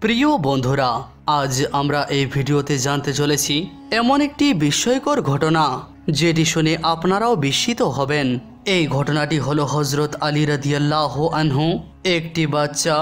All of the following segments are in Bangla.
প্রিয় বন্ধুরা, আজ আমরা এই ভিডিওতে জানতে চলেছি এমন একটি বিস্ময়কর ঘটনা যেটি শুনে আপনারাও বিস্মিত হবেন। এই ঘটনাটি হলো হযরত আলী রাদিয়াল্লাহু আনহু, একটি বাচ্চা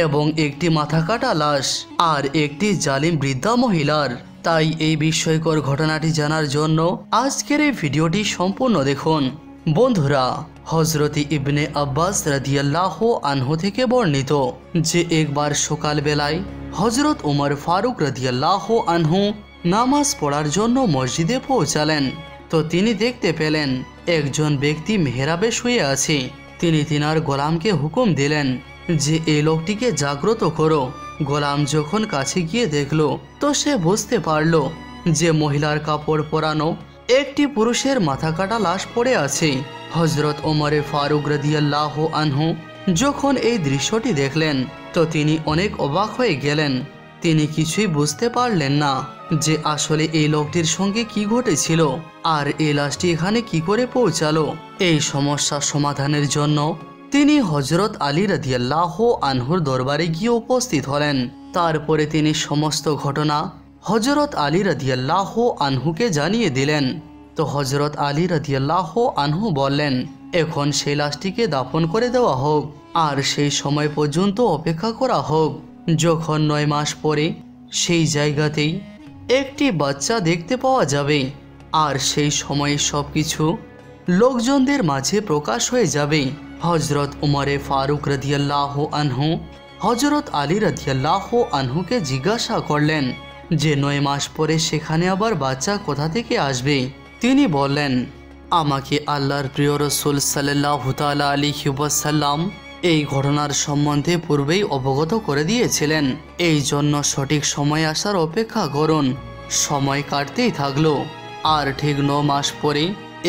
এবং একটি মাথা কাটা লাশ আর একটি জালিম বৃদ্ধা মহিলার। তাই এই বিস্ময়কর ঘটনাটি জানার জন্য আজকের এই ভিডিওটি সম্পূর্ণ দেখুন। বন্ধুরা, হযরত ইবনে আব্বাস রাদিয়াল্লাহু আনহু থেকে বর্ণিত যে একবার সকালবেলায় হযরত উমর ফারুক রাদিয়াল্লাহু আনহু নামাজ পড়ার জন্য মসজিদে পৌঁছালেন। তো তিনি দেখতে পেলেন একজন ব্যক্তি মেহরাবে শুয়ে আছে। তিনি তিনার গোলামকে হুকুম দিলেন যে এই লোকটিকে জাগ্রত করো। গোলাম যখন কাছে গিয়ে দেখল তো সে বুঝতে পারল যে মহিলার কাপড় পরানো একটি পুরুষের মাথা কাটা লাশ পড়ে আছে। হযরত ওমরে ফারুক রাদিয়াল্লাহু আনহু যখন এই দৃশ্যটি দেখলেন তো তিনি অনেক অবাক হয়ে গেলেন। তিনি কিছুই বুঝতে পারলেন না যে আসলে এই লোকটির সঙ্গে কি ঘটেছিল আর এই লাশটি এখানে কি করে পৌঁছালো। এই সমস্যার সমাধানের জন্য তিনি হযরত আলী রাদিয়াল্লাহু আনহুর দরবারে গিয়ে উপস্থিত হলেন। তারপরে তিনি সমস্ত ঘটনা হযরত আলী রাদিয়াল্লাহু আনহুকে জানিয়ে দিলেন। তো হযরত আলী রাদিয়াল্লাহু আনহু বললেন, এখন সেই লাশটিকে দাফন করে দেওয়া হোক আর সেই সময় পর্যন্ত অপেক্ষা করা হোক যখন 9 মাস পরে সেই জায়গাতেই একটি বাচ্চা দেখতে পাওয়া যাবে আর সেই সময়ে সবকিছু লোকজনদের মাঝে প্রকাশ হয়ে যাবে। হযরত উমরে ফারুক রাদিয়াল্লাহু আনহু হযরত আলী রাদিয়াল্লাহু আনহুকে জিজ্ঞাসা করলেন যে 9 মাস পরে সেখানে আবার বাচ্চা কোথা থেকে আসবে। তিনি বললেন, আমাকে আল্লাহর প্রিয় রাসূল সাল্লাল্লাহু তাআলা আলাইহি ওয়াসাল্লাম এই ঘটনার সম্বন্ধে পূর্বেই অবগত করে দিয়েছিলেন। এই জন্য সঠিক সময় আসার অপেক্ষা করুন। সময় কাটতেই থাকলো আর ঠিক 9 মাস পরে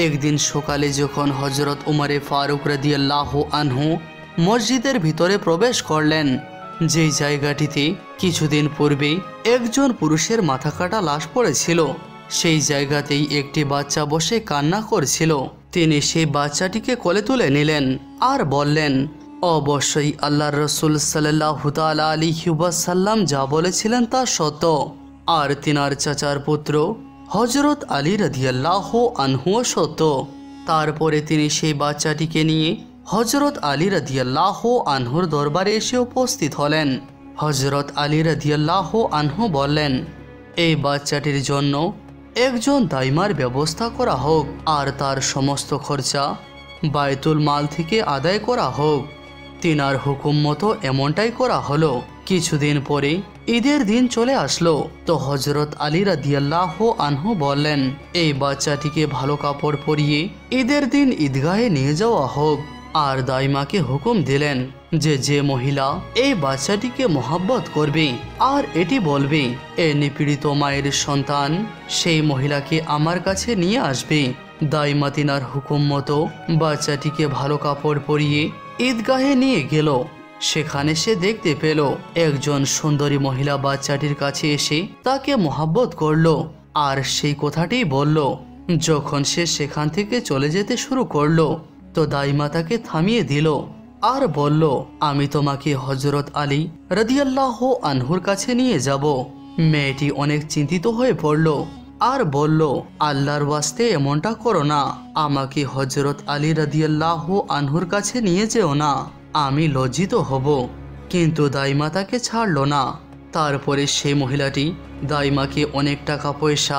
একদিন সকালে যখন হযরত উমরে ফারুক রাদিয়াল্লাহু আনহু মসজিদের ভিতরে প্রবেশ করলেন, যেই জায়গাটিতে কিছুদিন পূর্বে একজন পুরুষের মাথা কাটা লাশ পড়েছিল, সেই জায়গাতেই একটি বাচ্চা বসে কান্না করছিল। তিনি সেই বাচ্চাটিকে কোলে তুলে নিলেন আর বললেন, অবশ্যই আল্লাহর রাসূল সাল্লাল্লাহু তাআলা আলাইহি ওয়াসাল্লাম যা বলেছিলেন তা সত্য। আর তিনার চাচার পুত্র হযরত আলী রাদিয়াল্লাহু আনহুও সত্য। তারপরে তিনি সেই বাচ্চাটিকে নিয়ে হযরত আলী রাদিয়াল্লাহু আনহুর দরবারে এসে উপস্থিত হলেন। হযরত আলী রাদিয়াল্লাহু আনহু বললেন, এই বাচ্চাটির জন্য একজন দাইমার ব্যবস্থা করা হোক আর তার সমস্ত খরচা বায়তুল মাল থেকে আদায় করা হোক। তিনার হুকুম মতো এমনটাই করা হলো। কিছুদিন পরে ঈদের দিন চলে আসলো। তো হযরত আলী রাদিয়াল্লাহু আনহু বললেন, এই বাচ্চাটিকে ভালো কাপড় পরিয়ে ঈদের দিন ঈদগাহে নিয়ে যাওয়া হোক। আর দাইমাকে হুকুম দিলেন যে যে মহিলা এই বাচ্চাটিকে মোহাব্বত করবে আর এটি বলবে এ নিপীড়িত মায়ের সন্তান, সেই মহিলাকে আমার কাছে নিয়ে আসবে। দাইমা তিনার হুকুম মতো বাচ্চাটিকে ভালো কাপড় পরিয়ে ঈদগাহে নিয়ে গেল। সেখানে সে দেখতে পেল একজন সুন্দরী মহিলা বাচ্চাটির কাছে এসে তাকে মোহাব্বত করলো আর সেই কথাটাই বলল। যখন সে সেখান থেকে চলে যেতে শুরু করলো তো দাইমা তাকে থামিয়ে দিল আর বলল, আমি তোমাকে হযরত আলী রাদিয়াল্লাহু আনহুর কাছে নিয়ে যাব। মেয়েটি অনেক চিন্তিত হয়ে পড়ল আর বলল, আল্লাহর ওয়াস্তে এমনটা করো না, আমাকে হযরত আলী রাদিয়াল্লাহু আনহুর কাছে নিয়ে যেও না, আমি লজ্জিত হব। কিন্তু দাইমা তাকে ছাড়ল না। তারপরে সেই মহিলাটি দাইমাকে অনেক টাকা পয়সা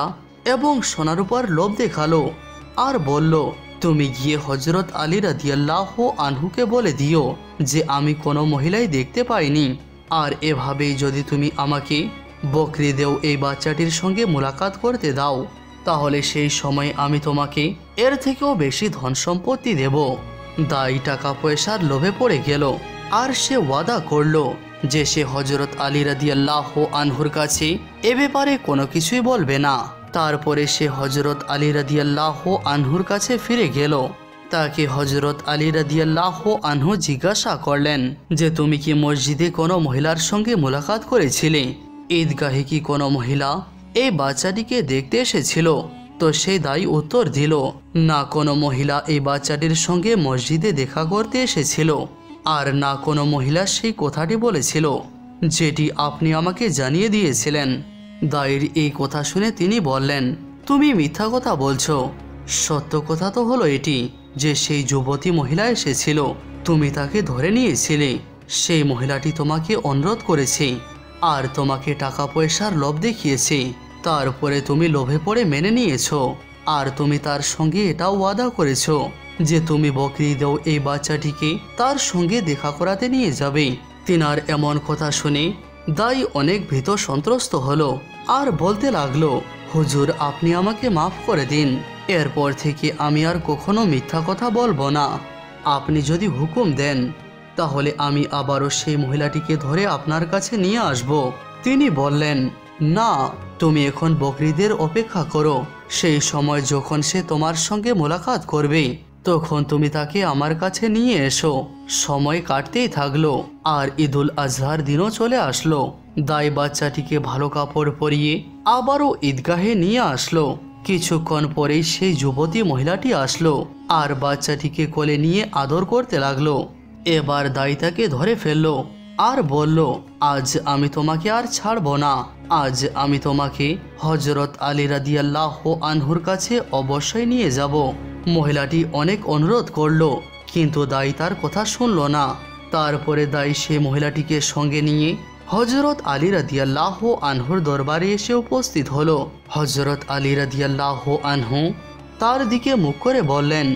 এবং সোনার উপর লোভ দেখালো আর বলল, তুমি গিয়ে হযরত আলী রাদিয়াল্লাহু আনহুকে বলে দিও যে আমি কোনো মহিলাই দেখতে পাইনি, আর এভাবেই যদি তুমি আমাকে বকরি দেও এই বাচ্চাটির সঙ্গে মুলাকাত করতে দাও, তাহলে সেই সময় আমি তোমাকে এর থেকেও বেশি ধন সম্পত্তি দেব। দাই টাকা পয়সার লোভে পড়ে গেল আর সে ওয়াদা করল যে সে হযরত আলী রাদিয়াল্লাহু আনহুর কাছে এ ব্যাপারে কোনো কিছুই বলবে না। তারপরে সে হযরত আলী রাদিয়াল্লাহু আনহুর কাছে ফিরে গেল। তাকে হযরত আলী রাদিয়াল্লাহু আনহু জিজ্ঞাসা করলেন যে তুমি কি মসজিদে কোনো মহিলার সঙ্গে মুলাকাত করেছিলে? ঈদগাহে কি কোনো মহিলা এই বাচ্চাটিকে দেখতে এসেছিল? তো সেই দাই উত্তর দিল, না কোনো মহিলা এই বাচ্চাটির সঙ্গে মসজিদে দেখা করতে এসেছিল আর না কোনো মহিলা সেই কথাটি বলেছিল। যেটি আপনি আমাকে জানিয়ে দিয়েছিলেন। দাইর এই কথা শুনে তিনি বললেন, তুমি মিথ্যা কথা বলছো। সত্য কথা তো হলো এটি যে সেই যুবতী মহিলা এসেছিল, তুমি তাকে ধরে নিয়েছিলে। সেই মহিলাটি তোমাকে অনুরোধ করেছে আর তোমাকে টাকা পয়সার লোভ দেখিয়েছে। তারপরে তুমি লোভে পড়ে মেনে নিয়েছো। আর তুমি তার সঙ্গে এটাও ওয়াদা করেছো যে তুমি বকরিদেও এই বাচ্চাটিকে তার সঙ্গে দেখা করাতে নিয়ে যাবে। তিনার এমন কথা শুনে দাই অনেক ভীত সন্ত্রস্ত হলো আর বলতে লাগলো, হুজুর আপনি আমাকে মাফ করে দিন। এরপর থেকে আমি আর কখনো মিথ্যা কথা বলবো না। আপনি যদি হুকুম দেন তাহলে আমি আবারও সেই মহিলাটিকে ধরে আপনার কাছে নিয়ে আসব। তিনি বললেন, না, তুমি এখন বকরিদের অপেক্ষা করো। সেই সময় যখন সে তোমার সঙ্গে মোলাকাত করবে তখন তুমি তাকে আমার কাছে নিয়ে এসো। সময় কাটতেই থাকলো আর ঈদুল আজহার দিনও চলে আসলো। দাই বাচ্চাটিকে ভালো কাপড় পরিয়ে আবারও ঈদগাহে নিয়ে আসলো। কিছুক্ষণ পরেই সেই যুবতী মহিলাটি আসলো আর বাচ্চাটিকে কোলে নিয়ে আদর করতে লাগলো। এবার দাই তাকে ধরে ফেললো আর বলল, আজ আমি তোমাকে আর ছাড়বো না। আজ আমি তোমাকে হযরত আলী রাদিয়াল্লাহু আনহুর কাছে অবশ্যই নিয়ে যাব। মহিলাটি অনেক অনুরোধ করলো কিন্তু দাই তার কথা শুনলো না। তারপরে দাই সে মহিলাটিকে সঙ্গে নিয়ে হযরত আলী রাদিয়াল্লাহু আনহুর দরবারে এসে উপস্থিত হলো। হযরত আলী রাদিয়াল্লাহু আনহু তার দিকে মুখ করে বললেন,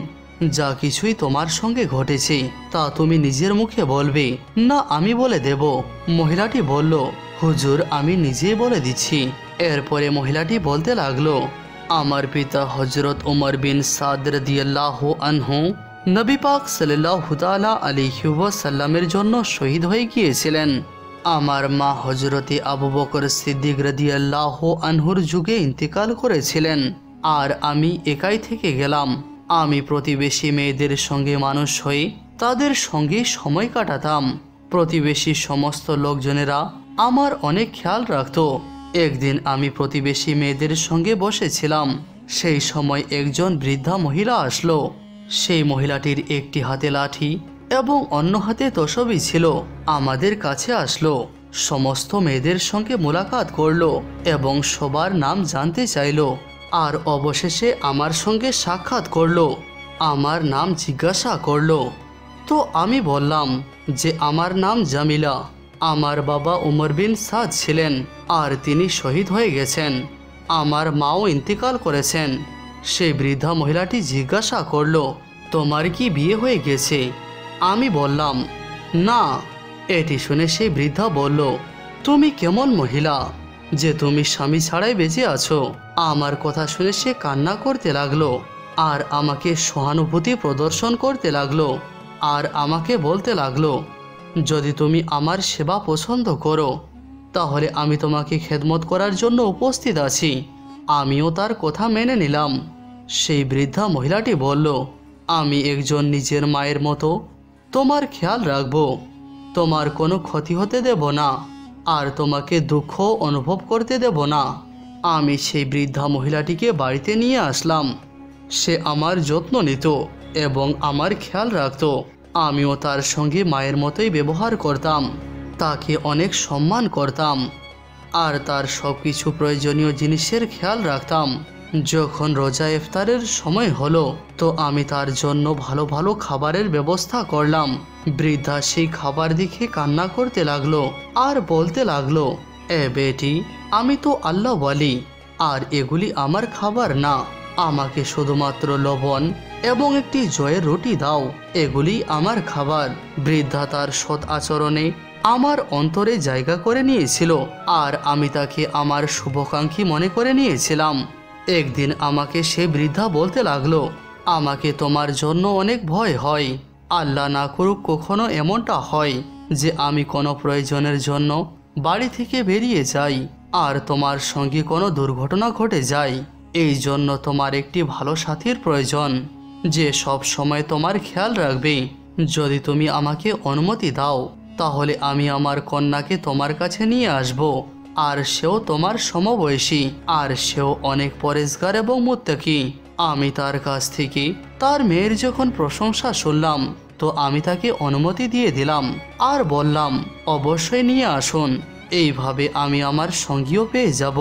যা কিছুই তোমার সঙ্গে ঘটেছে তা তুমি নিজের মুখে বলবে না আমি বলে দেব? মহিলাটি বলল, হুজুর আমি নিজেই বলে দিচ্ছি। এরপরে মহিলাটি বলতে লাগলো, আমার পিতা হযরত উমর বিন সাদ রাদিয়াল্লাহু আনহু নবী পাক সাল্লাল্লাহু তাআলা আলাইহি ওয়াসাল্লামের জন্য শহীদ হয়ে গিয়েছিলেন। আমার মা হযরতে আবু বকর সিদ্দিক রাদিয়াল্লাহু আনহুর যুগে ইন্তেকাল করেছিলেন আর আমি একাই থেকে গেলাম। আমি প্রতিবেশী মেয়েদের সঙ্গে মানুষ হয়ে তাদের সঙ্গে সময় কাটাতাম। প্রতিবেশী সমস্ত লোকজনেরা আমার অনেক খেয়াল রাখত। একদিন আমি প্রতিবেশী মেয়েদের সঙ্গে বসেছিলাম। সেই সময় একজন বৃদ্ধা মহিলা আসলো। সেই মহিলাটির একটি হাতে লাঠি এবং অন্য হাতে তসবি ছিল। আমাদের কাছে আসলো, সমস্ত মেয়েদের সঙ্গে মোলাকাত করলো এবং সবার নাম জানতে চাইলো আর অবশেষে আমার সঙ্গে সাক্ষাৎ করলো। আমার নাম জিজ্ঞাসা করলো। তো আমি বললাম যে আমার নাম জামিলা। আমার বাবা উমর বিন সাদ ছিলেন আর তিনি শহীদ হয়ে গেছেন। আমার মাও ইন্তেকাল করেছেন। সেই বৃদ্ধা মহিলাটি জিজ্ঞাসা করলো, তোমার কি বিয়ে হয়ে গেছে? আমি বললাম, না। এটি শুনে সেই বৃদ্ধা বলল, তুমি কেমন মহিলা যে তুমি স্বামী ছাড়াই বেঁচে আছো? আমার কথা শুনে সে কান্না করতে লাগলো আর আমাকে সহানুভূতি প্রদর্শন করতে লাগলো আর আমাকে বলতে লাগলো, যদি তুমি আমার সেবা পছন্দ করো তাহলে আমি তোমাকে খেদমত করার জন্য উপস্থিত আছি। আমিও তার কথা মেনে নিলাম। সেই বৃদ্ধা মহিলাটি বলল, আমি একজন নিজের মায়ের মতো তোমার খেয়াল রাখবো, তোমার কোনো ক্ষতি হতে দেব না আর তোমাকে দুঃখ অনুভব করতে দেব না। আমি সেই বৃদ্ধা মহিলাটিকে বাড়িতে নিয়ে আসলাম। সে আমার যত্ন নিত এবং আমার খেয়াল রাখত। আমিও তার সঙ্গে মায়ের মতোই ব্যবহার করতাম, তাকে অনেক সম্মান করতাম আর তার সব কিছু প্রয়োজনীয় জিনিসের খেয়াল রাখতাম। যখন রোজা ইফতারের সময় হলো তো আমি তার জন্য ভালো ভালো খাবারের ব্যবস্থা করলাম। বৃদ্ধা সেই খাবার দেখে কান্না করতে লাগলো আর বলতে লাগলো, এ বেটি, আমি তো আল্লাহ ওয়ালি আর এগুলি আমার খাবার না। আমাকে শুধুমাত্র লবণ এবং একটি জয়ের রুটি দাও, এগুলি আমার খাবার। বৃদ্ধা তার সৎ আচরণে আমার অন্তরে জায়গা করে নিয়েছিল আর আমি তাকে আমার শুভাকাঙ্ক্ষী মনে করে নিয়েছিলাম। একদিন আমাকে সে বৃদ্ধা বলতে লাগলো, আমাকে তোমার জন্য অনেক ভয় হয়। আল্লাহ না করুক কখনো এমনটা হয় যে আমি কোনো প্রয়োজনের জন্য বাড়ি থেকে বেরিয়ে যাই আর তোমার সঙ্গে কোনো দুর্ঘটনা ঘটে যায়। এই জন্য তোমার একটি ভালো সাথীর প্রয়োজন যে সব সময় তোমার খেয়াল রাখবে। যদি তুমি আমাকে অনুমতি দাও তাহলে আমি আমার কন্যাকে তোমার কাছে নিয়ে আসব আর সেও তোমার সমবয়সী আর সেও অনেক পরেজগার এবং মুত্তাকি। আমি তার কাছ থেকে তার মেয়ের যখন প্রশংসা শুনলাম তো তো আমি তাকে অনুমতি দিয়ে দিলাম আর বললাম, অবশ্যই নিয়ে আসুন, এইভাবে আমি আমার সঙ্গীও পেয়ে যাব।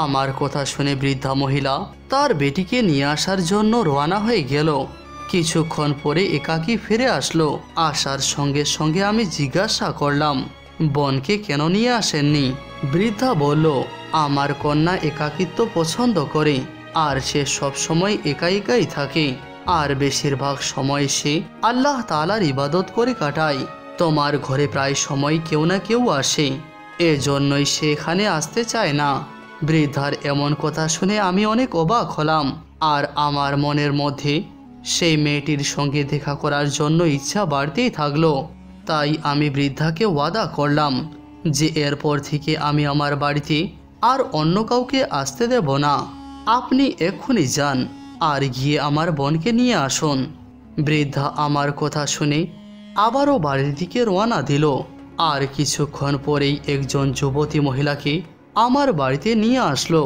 আমার কথা শুনে বৃদ্ধা মহিলা তার বেটিকে নিয়ে আসার জন্য রওনা হয়ে গেল। কিছুক্ষণ পরে একাকী ফিরে আসলো। আসার সঙ্গে সঙ্গে আমি জিজ্ঞাসা করলাম, বোনকে কেন নিয়ে আসেননি? বৃদ্ধা বলল, আমার কন্যা একাকিত্ব পছন্দ করে আর সে সব সময় একা একাই থাকে আর বেশিরভাগ সময় সে আল্লাহ তাআলার ইবাদত করে কাটায়। তোমার ঘরে প্রায় সময় কেউ না কেউ আসে, এজন্যই সে এখানে আসতে চায় না। বৃদ্ধার এমন কথা শুনে আমি অনেক অবাক হলাম আর আমার মনের মধ্যে সেই মেয়েটির সঙ্গে দেখা করার জন্য ইচ্ছা বাড়তেই থাকলো। তাই আমি বৃদ্ধাকে ওয়াদা করলাম যে এরপর থেকে আমি আমার বাড়িতে আর অন্য কাউকে আসতে দেব না। আপনি এক্ষুনি যান আর গিয়ে আমার বোনকে নিয়ে আসুন। বৃদ্ধা আমার কথা শুনে আবারও বাড়ির দিকে রওনা দিল। আর কিছুক্ষণ পরেই একজন যুবতী মহিলাকে আমার বাড়িতে নিয়ে আসলো।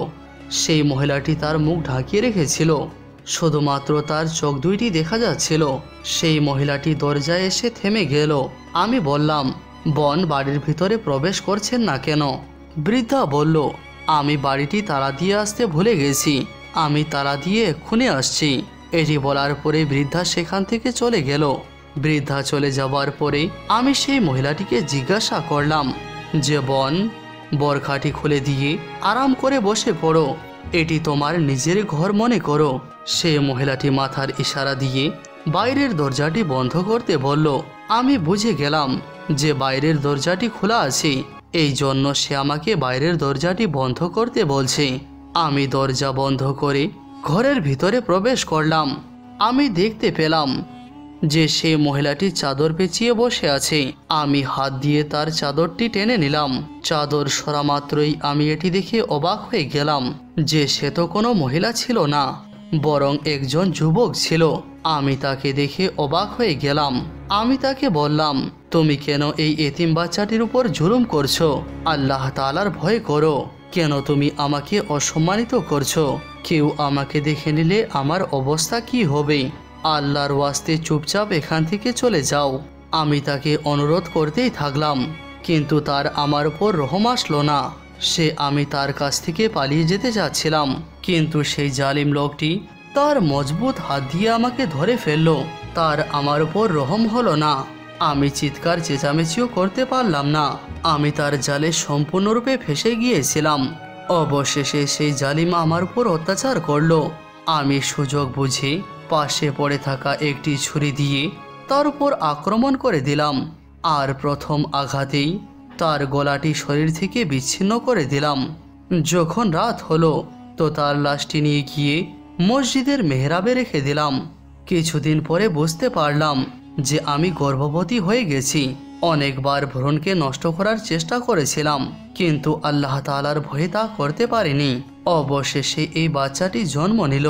সেই মহিলাটি তার মুখ ঢাকিয়ে রেখেছিল, শুধুমাত্র তার চোখ দুইটি দেখা যাচ্ছিল। সেই মহিলাটি দরজায় এসে থেমে গেল। আমি বললাম, বোন বাড়ির ভিতরে প্রবেশ করছেন না কেন? বৃদ্ধা বলল, আমি বাড়িটি তালা দিয়ে আসতে ভুলে গেছি, আমি তালা দিয়ে এক্ষুনি আসছি। এটি বলার পরে বৃদ্ধা সেখান থেকে চলে গেল। বৃদ্ধা চলে যাবার পরে আমি সেই মহিলাটিকে জিজ্ঞাসা করলাম যে, বোন, বরখাটি খুলে দিয়ে আরাম করে বসে পড়ো, এটি তোমার নিজের ঘর মনে করো। সে মহিলাটি মাথার ইশারা দিয়ে বাইরের দরজাটি বন্ধ করতে বলল। আমি বুঝে গেলাম যে বাইরের দরজাটি খোলা আছে, এই জন্য সে আমাকে বাইরের দরজাটি বন্ধ করতে বলছে। আমি দরজা বন্ধ করে ঘরের ভিতরে প্রবেশ করলাম। আমি দেখতে পেলাম যে সে মহিলাটি চাদর পেঁচিয়ে বসে আছে। আমি হাত দিয়ে তার চাদরটি টেনে নিলাম। চাদর সরা মাত্রই আমি এটি দেখে অবাক হয়ে গেলাম যে সে তো কোনো মহিলা ছিল না, বরং একজন যুবক ছিল। আমি তাকে দেখে অবাক হয়ে গেলাম। আমি তাকে বললাম, তুমি কেন এই এতিম বাচ্চাটির উপর জুলুম করছো? আল্লাহ তাআলার ভয় করো। কেন তুমি আমাকে অসম্মানিত করছো? কেউ আমাকে দেখে নিলে আমার অবস্থা কি হবে? আল্লাহর ওয়াস্তে চুপচাপ এখান থেকে চলে যাও। আমি তাকে অনুরোধ করতেই থাকলাম, কিন্তু তার আমার উপর রহম আসলো না। আমি তার কাছ থেকে পালিয়ে যেতে চাচ্ছিলাম, কিন্তু সেই জালিম লোকটি তার মজবুত হাত দিয়ে আমাকে ধরে ফেললো। তার আমার উপর রহম হলো না। আমি চিৎকার চেঁচামেচিও করতে পারলাম না। আমি তার জালে সম্পূর্ণরূপে ফেসে গিয়েছিলাম। অবশেষে সেই জালিম আমার উপর অত্যাচার করলো। আমি সুযোগ বুঝে পাশে পড়ে থাকা একটি ছুরি দিয়ে তার উপর আক্রমণ করে দিলাম আর প্রথম আঘাতেই তার গলাটি শরীর থেকে বিচ্ছিন্ন করে দিলাম। যখন রাত হলো তো তার লাশটি নিয়ে গিয়ে মসজিদের মেহরাবে রেখে দিলাম। কিছুদিন পরে বুঝতে পারলাম যে আমি গর্ভবতী হয়ে গেছি। অনেকবার ভ্রূণকে নষ্ট করার চেষ্টা করেছিলাম, কিন্তু আল্লাহ তাআলার ভয়ে তা করতে পারিনি। অবশেষে এই বাচ্চাটি জন্ম নিল।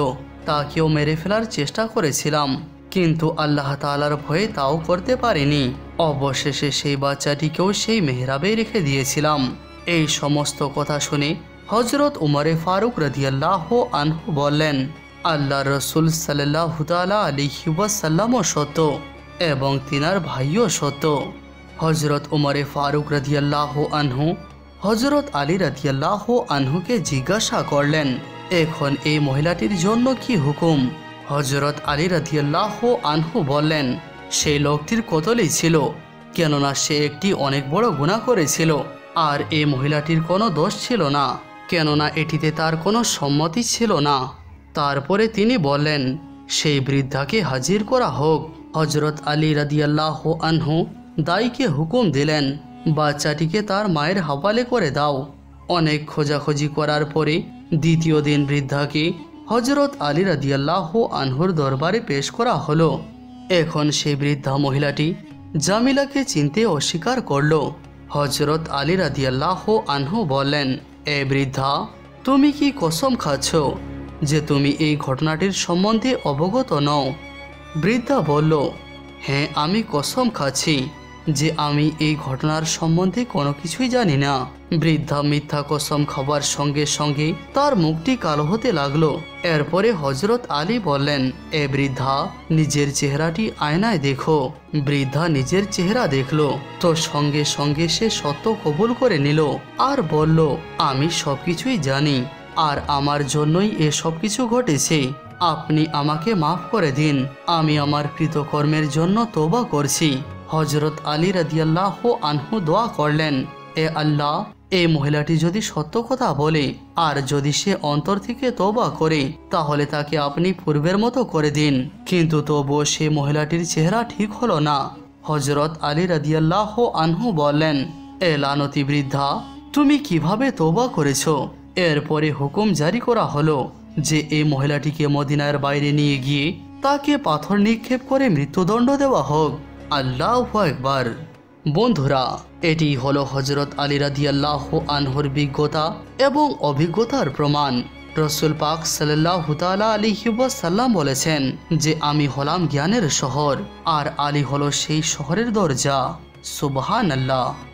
তাকেও মেরে ফেলার চেষ্টা করেছিলাম, কিন্তু আল্লাহ তাআলার ভয়ে তাও করতে পারিনি। অবশেষে সেই বাচ্চাটিকেও সেই মেহরাবে রেখে দিয়েছিলাম। এই সমস্ত কথা শুনে হযরত উমরে ফারুক রাদিয়াল্লাহু আনহু বললেন, আল্লাহর রাসূল সাল্লাল্লাহু তাআলা আলাইহি ওয়াসাল্লামও সত্য এবং তিনার ভাইও সত্য। হযরত উমরে ফারুক রাদিয়াল্লাহু আনহু হযরত আলী রাদিয়াল্লাহু আনহুকে জিজ্ঞাসা করলেন, এখন এই মহিলাটির জন্য কি হুকুম? হযরত আলী রাদিয়াল্লাহু আনহু বললেন, সেই লোকটির কতলই ছিল, কেননা সে একটি অনেক বড় গুনাহ করেছিল আর এই মহিলাটির কোনো দোষ ছিল না, কেননা এটিতে তার কোনো সম্মতি ছিল না। তারপরে তিনি বললেন, সেই বৃদ্ধাকে হাজির করা হোক। হযরত আলী রাদিয়াল্লাহু আনহু দাইকে হুকুম দিলেন, বাচ্চাটিকে তার মায়ের হাওয়ালে করে দাও। অনেক খোঁজাখুঁজি করার পরে দ্বিতীয় দিন বৃদ্ধাকে হযরত আলী রাদিয়াল্লাহু আনহুর দরবারে পেশ করা হলো। এখন সেই বৃদ্ধা মহিলাটি জামিলাকে চিনতে অস্বীকার করল। হযরত আলী রাদিয়াল্লাহু আনহু বললেন, এ বৃদ্ধা, তুমি কি কসম খাচ্ছ যে তুমি এই ঘটনাটির সম্বন্ধে অবগত নও? বৃদ্ধা বলল, হ্যাঁ, আমি কসম খাচ্ছি যে আমি এই ঘটনার সম্বন্ধে কোনো কিছুই জানি না। বৃদ্ধা মিথ্যা কসম খাবার সঙ্গে সঙ্গে তার মুখটি কালো হতে লাগলো। এরপরে হযরত আলী বললেন, এ বৃদ্ধা, নিজের চেহারাটি আয়নায় দেখো। বৃদ্ধা নিজের চেহারা দেখলো তো সঙ্গে সঙ্গে সে সত্য কবুল করে নিল আর বলল, আমি সবকিছুই জানি আর আমার জন্যই এসব কিছু ঘটেছে। আপনি আমাকে মাফ করে দিন, আমি আমার কৃতকর্মের জন্য তওবা করছি। হযরত আলী রাদিয়াল্লাহু আনহু দোয়া করলেন, এ আল্লাহ, এই মহিলাটি যদি সত্য কথা বলে আর যদি সে অন্তর থেকে তওবা করে তাহলে তাকে আপনি পূর্বের মতো করে দিন। কিন্তু তবুও সে মহিলাটির চেহারা ঠিক হলো না। হযরত আলী রাদিয়াল্লাহু আনহু বললেন, এ লানতি বৃদ্ধা, তুমি কিভাবে তওবা করেছো? এরপরে হুকুম জারি করা হলো যে এই মহিলাটিকে মদিনার বাইরে নিয়ে গিয়ে তাকে পাথর নিক্ষেপ করে মৃত্যুদণ্ড দেওয়া হোক। আল্লাহু আকবার। বন্ধুরা, এটি হলো হযরত আলী রাদিয়াল্লাহু আনহুর বিজ্ঞতা এবং অভিজ্ঞতার প্রমাণ। রাসূল পাক সাল্লাল্লাহু তাআলা আলাইহি ওয়াসাল্লাম বলেছেন যে আমি হলাম জ্ঞানের শহর আর আলী হলো সেই শহরের দরজা। সুবহানাল্লাহ।